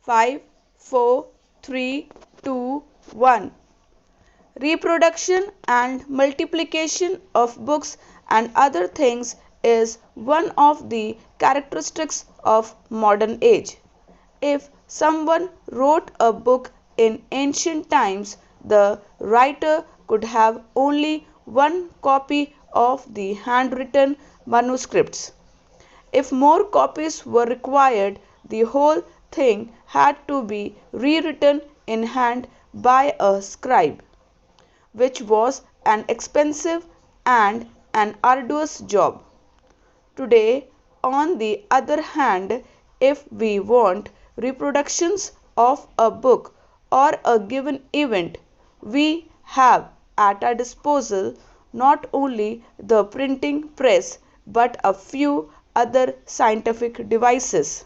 5, 4, 3, 2, 1. Reproduction and multiplication of books and other things is one of the characteristics of modern age. If someone wrote a book in ancient times, the writer could have only one copy of the handwritten manuscripts. If more copies were required, the whole thing had to be rewritten in hand by a scribe, which was an expensive and an arduous job. Today, on the other hand, if we want reproductions of a book or a given event, we have at our disposal not only the printing press but a few other scientific devices.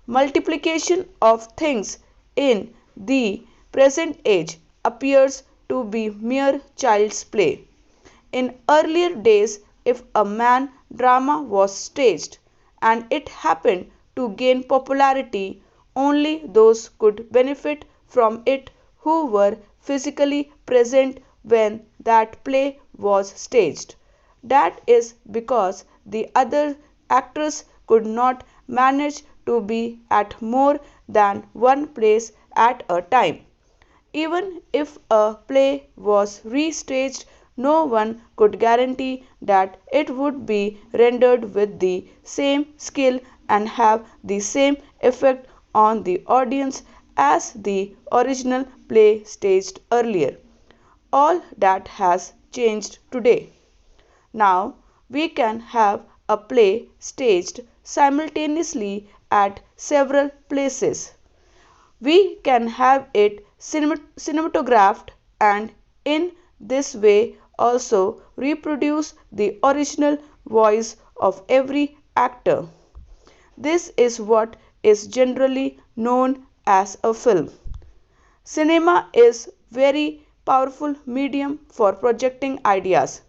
Multiplication of things in the present age appears to be mere child's play. In earlier days, if a man drama was staged and it happened to gain popularity, only those could benefit from it who were physically present when that play was staged. That is because the other actors could not manage to be at more than one place at a time. Even if a play was restaged, no one could guarantee that it would be rendered with the same skill and have the same effect on the audience as the original play staged earlier. All that has changed today. Now we can have a play staged simultaneously at several places. We can have it cinematographed and in this way also reproduce the original voice of every actor. This is what is generally known as a film. Cinema is very powerful medium for projecting ideas.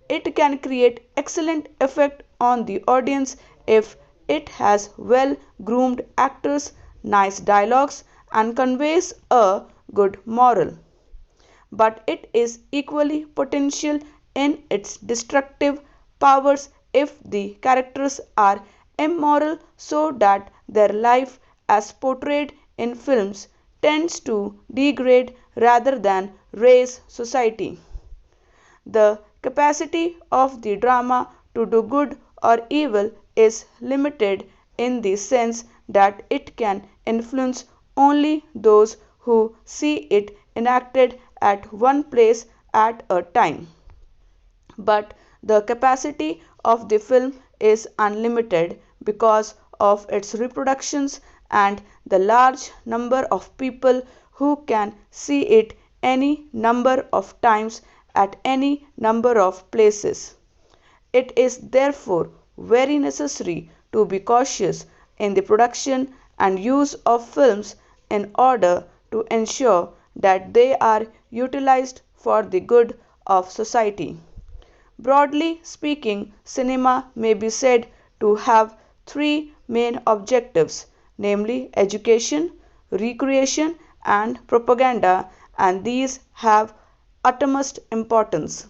It can create excellent effect on the audience if it has well groomed actors, nice dialogues and conveys a good moral. But it is equally potential in its destructive powers if the characters are immoral so that their life as portrayed in films tends to degrade rather than raise society. The capacity of the drama to do good or evil is limited in the sense that it can influence only those who see it enacted at one place at a time. But the capacity of the film is unlimited because of its reproductions and the large number of people who can see it any number of times at any number of places. It is therefore very necessary to be cautious in the production and use of films in order to ensure that they are utilized for the good of society. Broadly speaking, cinema may be said to have three main objectives, namely education, recreation, and propaganda, and these have utmost importance.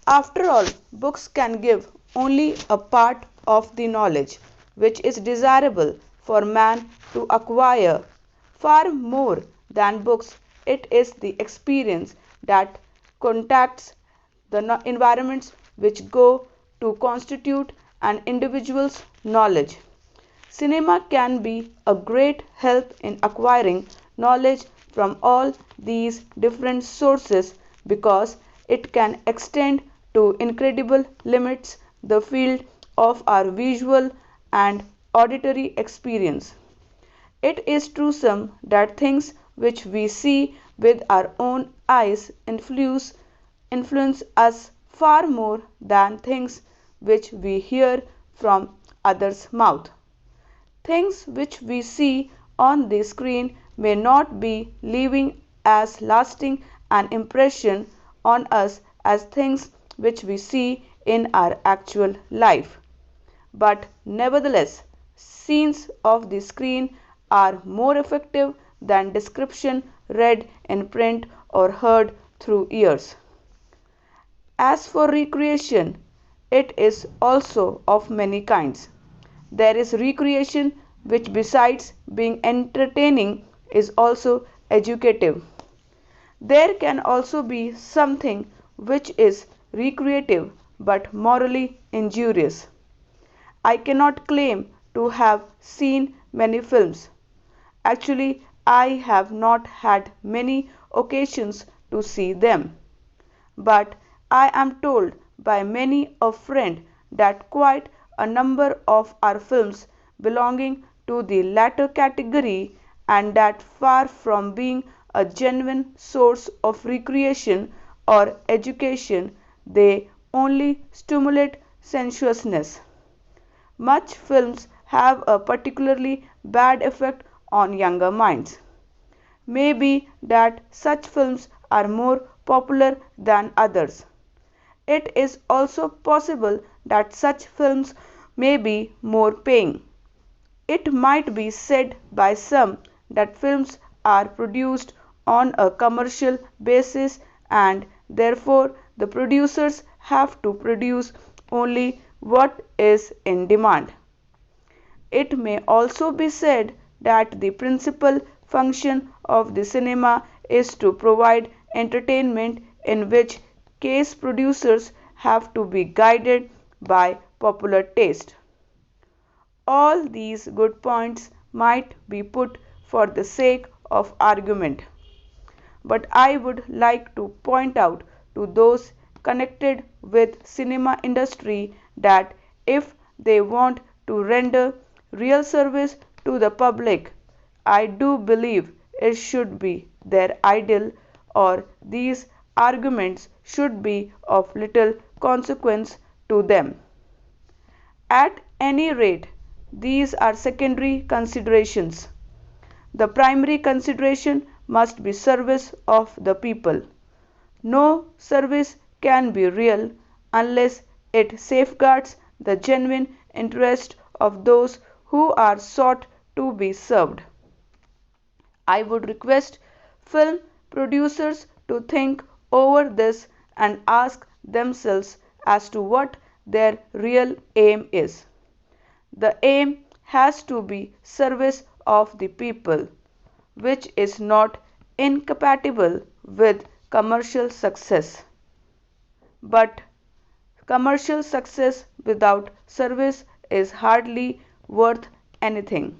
After all, books can give only a part of the knowledge which is desirable for man to acquire. Far more than books, it is the experience that contacts the environments which go to constitute an individual's knowledge. Cinema can be a great help in acquiring knowledge from all these different sources because it can extend to incredible limits the field of our visual and auditory experience. It is truesome that things which we see with our own eyes influence us far more than things which we hear from others' mouth. Things which we see on the screen may not be leaving as lasting an impression on us as things which we see in our actual life. But nevertheless, scenes of the screen are more effective than description read in print or heard through ears. As for recreation, it is also of many kinds. There is recreation which, besides being entertaining, is also educative. There can also be something which is recreative but morally injurious. I cannot claim to have seen many films. Actually, I have not had many occasions to see them. But I am told by many a friend that quite a number of our films belonging to the latter category, and that far from being a genuine source of recreation or education, they only stimulate sensuousness. Much films have a particularly bad effect on younger minds. Maybe that such films are more popular than others. It is also possible that such films may be more paying. It might be said by some that films are produced on a commercial basis, and therefore the producers have to produce only what is in demand. It may also be said that the principal function of the cinema is to provide entertainment, in which case producers have to be guided by popular taste. All these good points might be put for the sake of argument, but I would like to point out to those connected with cinema industry that if they want to render real service to the public, I do believe it should be their ideal, or these arguments should be of little consequence to them. At any rate, these are secondary considerations. The primary consideration must be service of the people. No service can be real unless it safeguards the genuine interest of those who are sought to be served. I would request film producers to think over this and ask themselves as to what their real aim is. The aim has to be service of the people, which is not incompatible with commercial success. But commercial success without service is hardly worth anything.